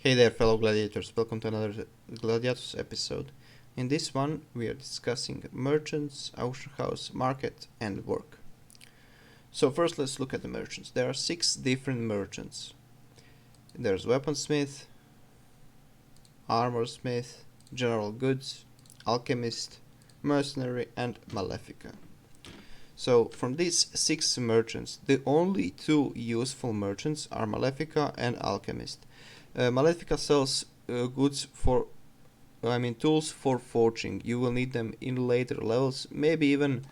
Hey there, fellow gladiators, welcome to another Gladiatus episode. In this one, we are discussing merchants, auction house, market, and work. So, first, let's look at the merchants. There are 6 different merchants. There's weaponsmith, armorsmith, general goods, alchemist, mercenary, and malefica. So, from these 6 merchants, the only 2 useful merchants are malefica and alchemist. Malefica sells goods for, tools for forging. You will need them in later levels, maybe even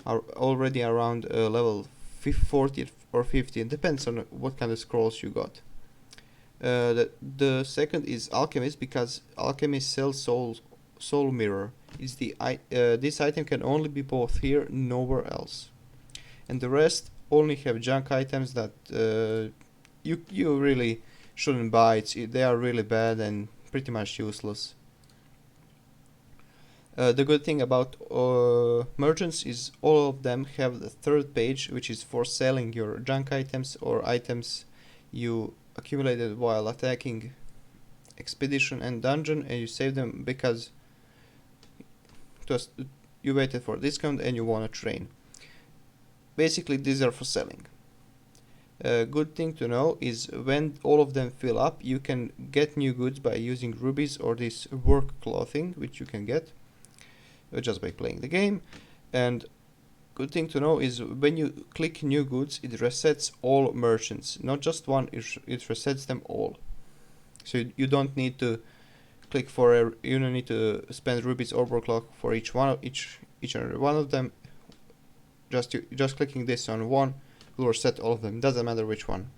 already around level 40 or 50. It depends on what kind of scrolls you got. The second is alchemist, because alchemist sells soul mirror. This item can only be bought here, nowhere else. And the rest only have junk items that you really shouldn't buy. They are really bad and pretty much useless. The good thing about merchants is all of them have the third page, which is for selling your junk items or items you accumulated while attacking expedition and dungeon, and you save them because you waited for a discount and you want to train. Basically, these are for selling. A good thing to know is when all of them fill up, you can get new goods by using rubies or this work clothing, which you can get just by playing the game. And good thing to know is when you click new goods, it resets all merchants, not just one, it resets them all. So you don't need to click you don't need to spend rubies or work cloth for each and every one of them. Just clicking this on one will reset all of them, doesn't matter which one.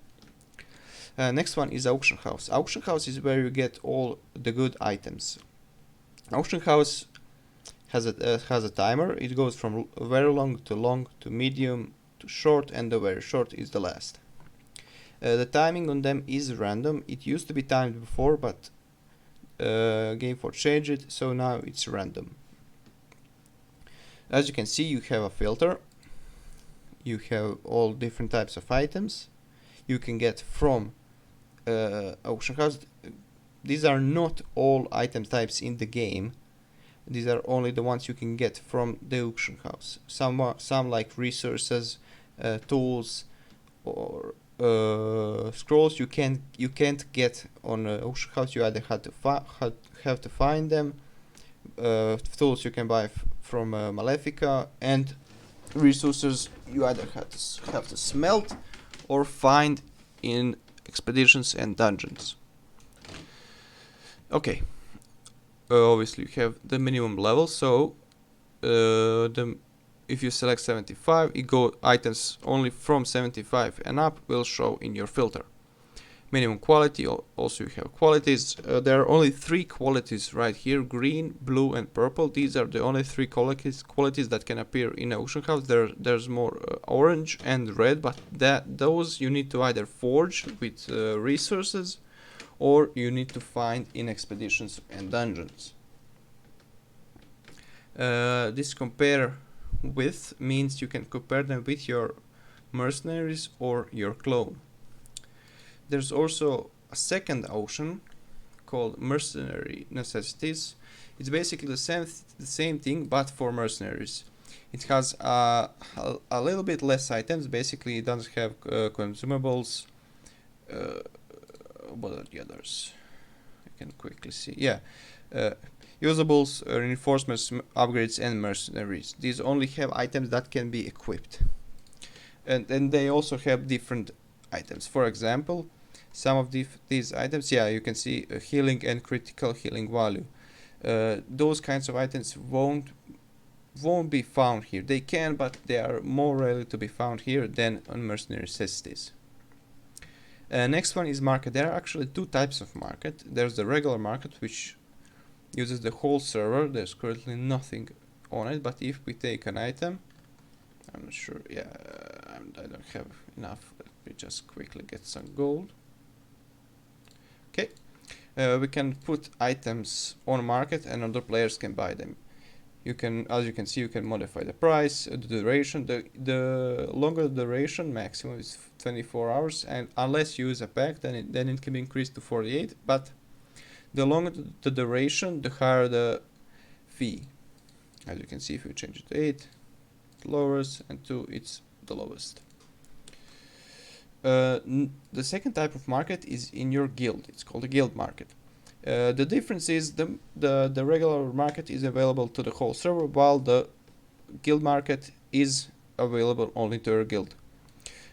Next one is auction house. Auction house is where you get all the good items. Auction house has a timer. It goes from very long to medium to short, and the very short is the last. The timing on them is random. It used to be timed before, but Gameforge changed it, so now it's random. As you can see, you have a filter. You have all different types of items you can get from auction house. These are not all item types in the game. These are only the ones you can get from the auction house. Some like resources, tools, or scrolls you can't get on auction house. You either have to find them. Tools you can buy from Malefica, and resources you either have to smelt or find in expeditions and dungeons. Okay, obviously you have the minimum level, so if you select 75, items only from 75 and up will show in your filter. Minimum quality, also you have qualities. There are only 3 qualities right here: green, blue, and purple. These are the only 3 qualities that can appear in auction house. There's more orange and red, but those you need to either forge with resources, or you need to find in expeditions and dungeons. This compare with means you can compare them with your mercenaries or your clone. There's also a second auction called mercenary necessities. It's basically the same thing, but for mercenaries. It has a little bit less items. Basically, it doesn't have consumables. What are the others? I can quickly see. Yeah, usables, reinforcements, upgrades, and mercenaries. These only have items that can be equipped, and they also have different items. For example, some of these items, you can see healing and critical healing value. Those kinds of items won't be found here. They can, but they are more rarely to be found here than on mercenary necessities. Next one is market. There are actually 2 types of market. There's the regular market, which uses the whole server. There's currently nothing on it, but if we take an item, I'm not sure, I don't have enough. Let me just quickly get some gold. Okay, we can put items on market and other players can buy them. As you can see, you can modify the price, the duration. The longer the duration, maximum is 24 hours, and unless you use a pack, then it can be increased to 48. But The longer the duration, the higher the fee. As you can see, if you change it to 8, it lowers, and 2, it's the lowest. The second type of market is in your guild. It's called a guild market. The difference is the regular market is available to the whole server, while the guild market is available only to your guild.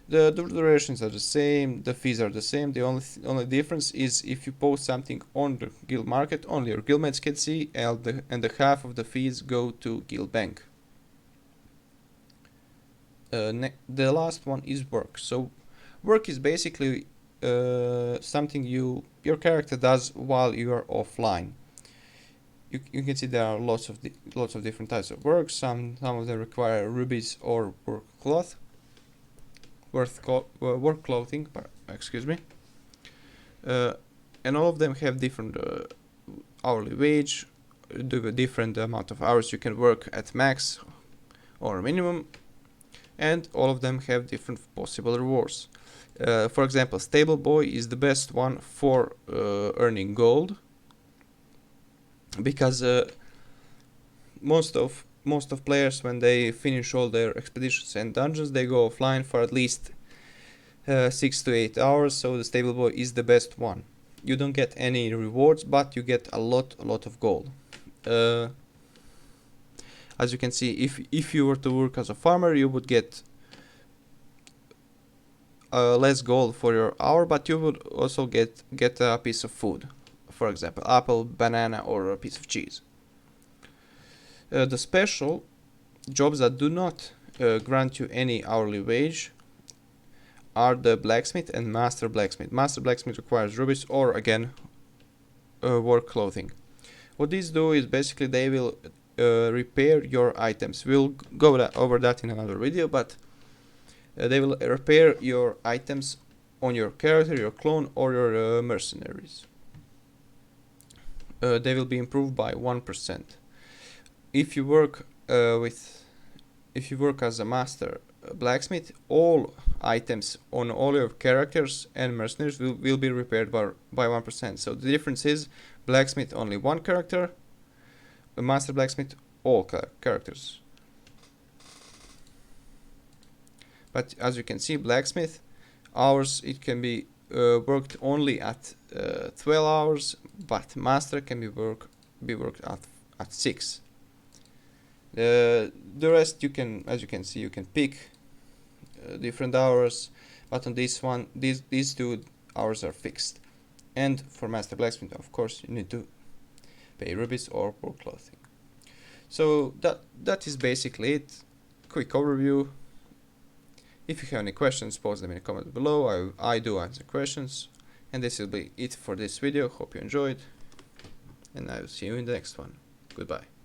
The durations are the same, the fees are the same. The only difference is if you post something on the guild market, only your guildmates can see, and the half of the fees go to guild bank. The last one is work. So work is basically something your character does while you are offline. You can see there are lots of different types of work. Some of them require rubies or work cloth. Work clothing, excuse me, and all of them have different hourly wage, different amount of hours you can work at max or minimum, and all of them have different possible rewards. For example, stable boy is the best one for earning gold, because most of players, when they finish all their expeditions and dungeons, they go offline for at least 6 to 8 hours, so the stable boy is the best one. You don't get any rewards, but you get a lot of gold. As you can see, if you were to work as a farmer, you would get less gold for your hour, but you would also get a piece of food, for example apple, banana, or a piece of cheese. The special jobs that do not grant you any hourly wage are the blacksmith and master blacksmith. Master blacksmith requires rubies or, again, work clothing. What these do is basically they will repair your items. We'll go over that in another video, but they will repair your items on your character, your clone, or your mercenaries. They will be improved by 1%. If you work as a master blacksmith, all items on all your characters and mercenaries will be repaired by 1%. So the difference is blacksmith only one character, a master blacksmith all characters. But as you can see, blacksmith hours, it can be worked only at 12 hours, but master can be worked at 6. The rest, you can, as you can see, you can pick different hours, but on this one, these 2 hours are fixed. And for master blacksmith, of course, you need to pay rubies or work clothing. So that is basically it. Quick overview. If you have any questions, post them in the comments below. I do answer questions. And this will be it for this video. Hope you enjoyed, and I will see you in the next one. Goodbye.